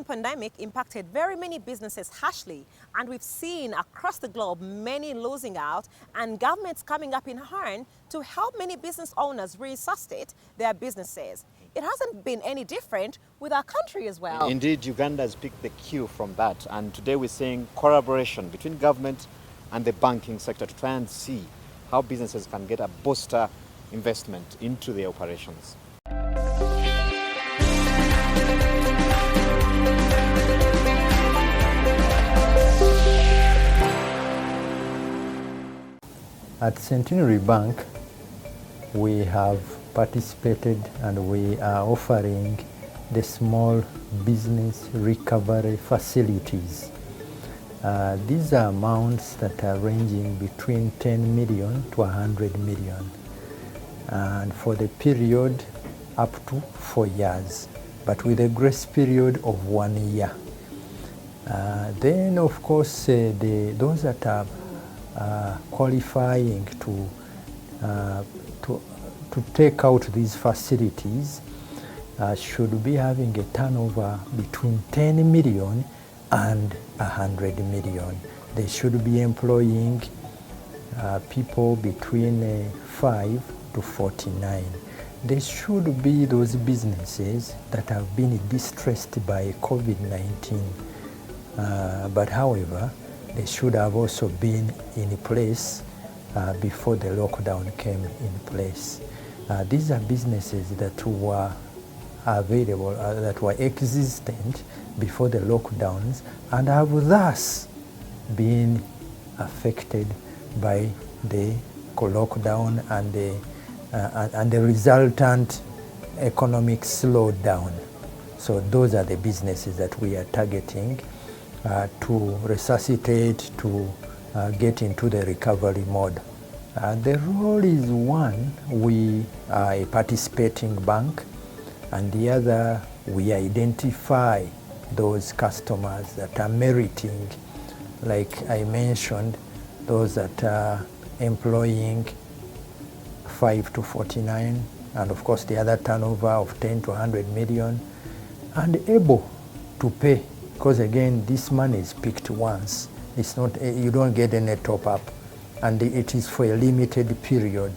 COVID-19 pandemic impacted very many businesses harshly, and we've seen across the globe many losing out and governments coming up in hand to help many business owners resuscitate their businesses. It hasn't been any different with our country as well. Indeed, Uganda has picked the cue from that, and today we're seeing collaboration between government and the banking sector to try and see how businesses can get a booster investment into their operations. At Centenary Bank, we have participated and we are offering the small business recovery facilities. These are amounts that are ranging between 10 million to 100 million, and for the period up to 4 years, but with a grace period of 1 year. Then, of course, those that are qualifying to take out these facilities should be having a turnover between 10 million and 100 million. They should be employing people between 5 to 49. They should be those businesses that have been distressed by COVID-19. But however, they should have also been in place before the lockdown came in place. These are businesses that were available, that were existent before the lockdowns and have thus been affected by the lockdown and the resultant economic slowdown. So those are the businesses that we are targeting to resuscitate, to get into the recovery mode. The role is one, we are a participating bank, and the other, we identify those customers that are meriting, like I mentioned, those that are employing 5 to 49, and of course the other turnover of 10 to 100 million, and able to pay. Because again, this money is picked once. It's not, you don't get any top up, and it is for a limited period.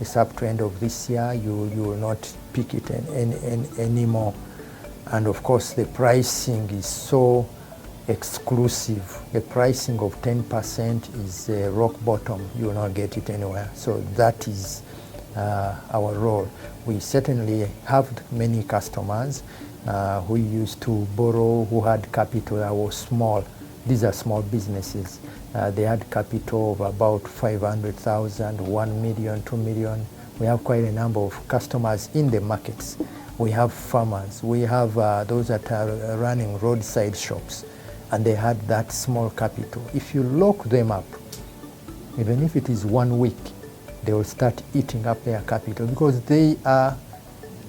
It's up to end of this year. You will not pick it anymore. And of course, the pricing is so exclusive. The pricing of 10% is rock bottom. You will not get it anywhere. So that is our role. We certainly have many customers who used to borrow, who had capital that was small. These are small businesses. They had capital of about 500,000, 1 million, 2 million. We have quite a number of customers in the markets. We have farmers. We have those that are running roadside shops, and they had that small capital. If you lock them up, even if it is 1 week, they will start eating up their capital because they are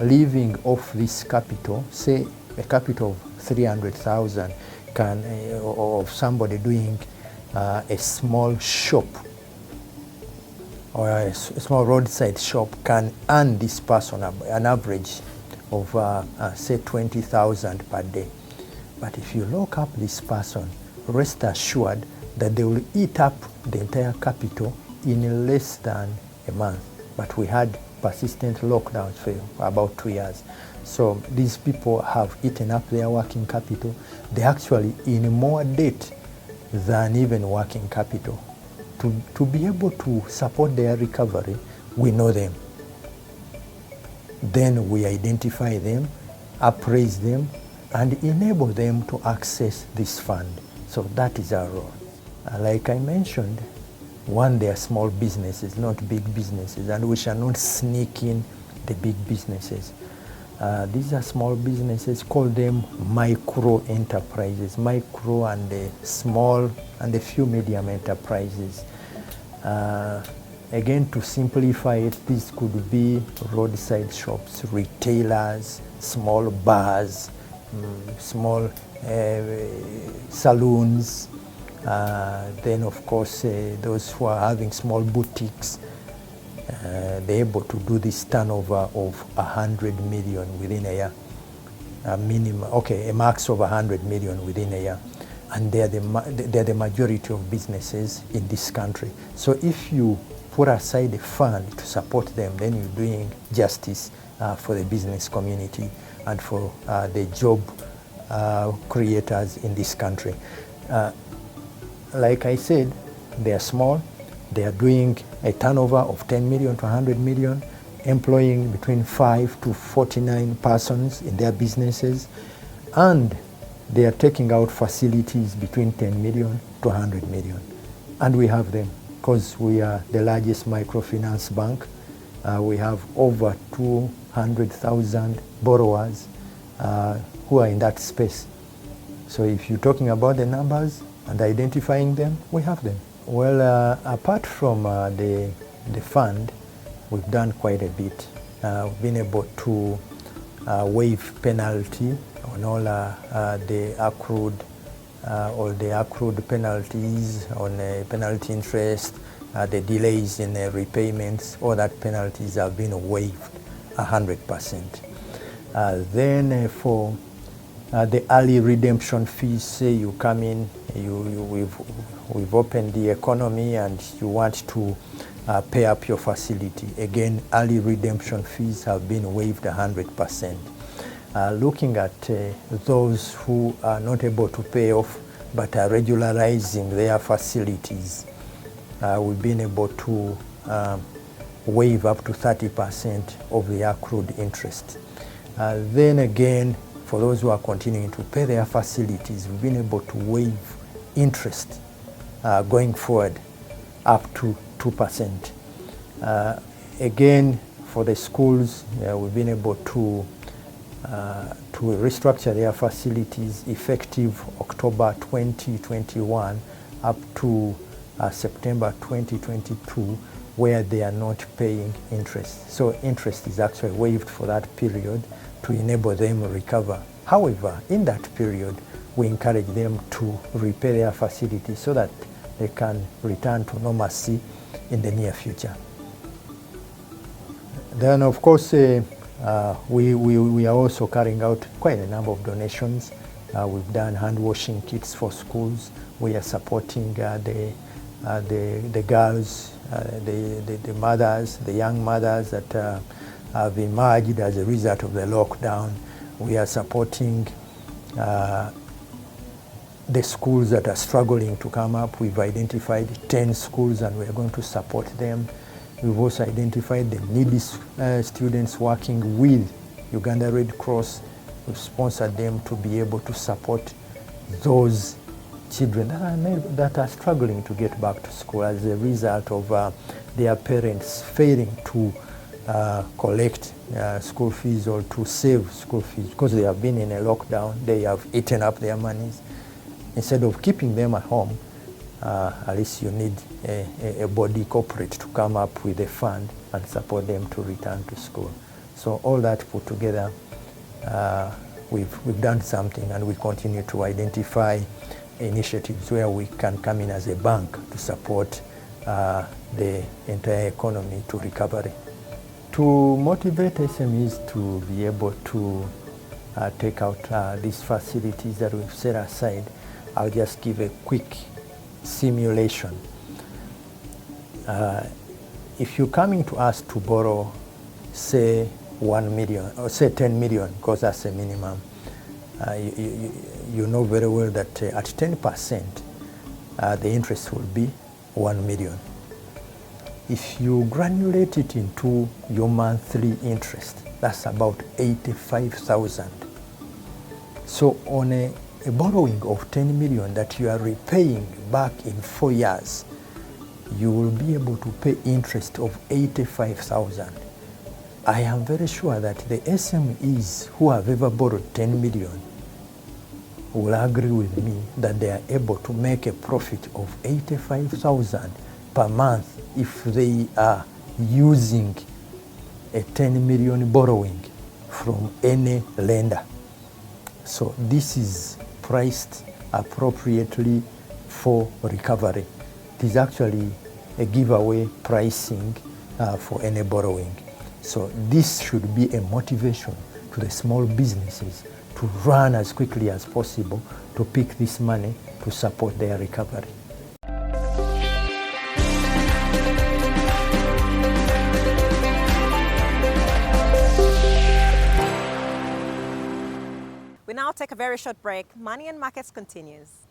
living off this capital. Say a capital of 300,000 can, of somebody doing a small shop or a small roadside shop can earn this person an average of say 20,000 per day. But if you lock up this person, rest assured that they will eat up the entire capital in less than a month. But we had persistent lockdowns for about 2 years. So these people have eaten up their working capital. They're actually in more debt than even working capital. To be able to support their recovery, we know them. Then we identify them, appraise them, and enable them to access this fund. So that is our role. Like I mentioned, one, they are small businesses, not big businesses, and we shall not sneak in the big businesses. These are small businesses, call them micro enterprises, micro and small and a few medium enterprises. Again, to simplify it, this could be roadside shops, retailers, small bars, small saloons, then of course those who are having small boutiques, they're able to do this turnover of 100 million within a year. a max of 100 million within a year. And they're the majority of businesses in this country. So if you put aside a fund to support them, then you're doing justice for the business community and for the job creators in this country. Like I said, they are small. They are doing a turnover of 10 million to 100 million, employing between 5 to 49 persons in their businesses, and they are taking out facilities between 10 million to 100 million. And we have them because we are the largest microfinance bank. We have over 200,000 borrowers who are in that space. So if you're talking about the numbers and identifying them, we have them. Well, apart from the fund, we've done quite a bit. We've been able to waive penalty on all the accrued penalties on penalty interest, the delays in repayments. All that penalties have been waived 100%. Then for the early redemption fees, say you come in, we've opened the economy and you want to pay up your facility. Again, early redemption fees have been waived 100%. Looking at those who are not able to pay off but are regularizing their facilities, we've been able to waive up to 30% of the accrued interest. Then again, for those who are continuing to pay their facilities, we've been able to waive interest going forward up to 2%. Again, for the schools, we've been able to restructure their facilities effective October 2021 up to September 2022, where they are not paying interest. So interest is actually waived for that period to enable them to recover. However, in that period, we encourage them to repay their facilities so that they can return to normalcy in the near future. Then, of course, we are also carrying out quite a number of donations. We've done hand washing kits for schools. We are supporting the girls, the mothers, the young mothers that have emerged as a result of the lockdown. We are supporting the schools that are struggling to come up. We've identified 10 schools and we are going to support them. We've also identified the needy students working with Uganda Red Cross. We've sponsored them to be able to support those children that are struggling to get back to school as a result of their parents failing to collect school fees or to save school fees because they have been in a lockdown. They have eaten up their monies. Instead of keeping them at home, at least you need a body corporate to come up with a fund and support them to return to school. So all that put together, we've done something, and we continue to identify initiatives where we can come in as a bank to support the entire economy to recovery. To motivate SMEs to be able to take out these facilities that we've set aside, I'll just give a quick simulation. If you're coming to us to borrow, say 1 million or say 10 million, because that's a minimum, you know very well that at 10%, the interest will be 1 million. If you granulate it into your monthly interest, that's about 85,000. So on a borrowing of 10 million that you are repaying back in 4 years, you will be able to pay interest of 85,000. I am very sure that the SMEs who have ever borrowed 10 million will agree with me that they are able to make a profit of 85,000 per month if they are using a 10 million borrowing from any lender. So this is priced appropriately for recovery. It is actually a giveaway pricing for any borrowing. So this should be a motivation to the small businesses to run as quickly as possible to pick this money to support their recovery. We now take a very short break. Money and Markets continues.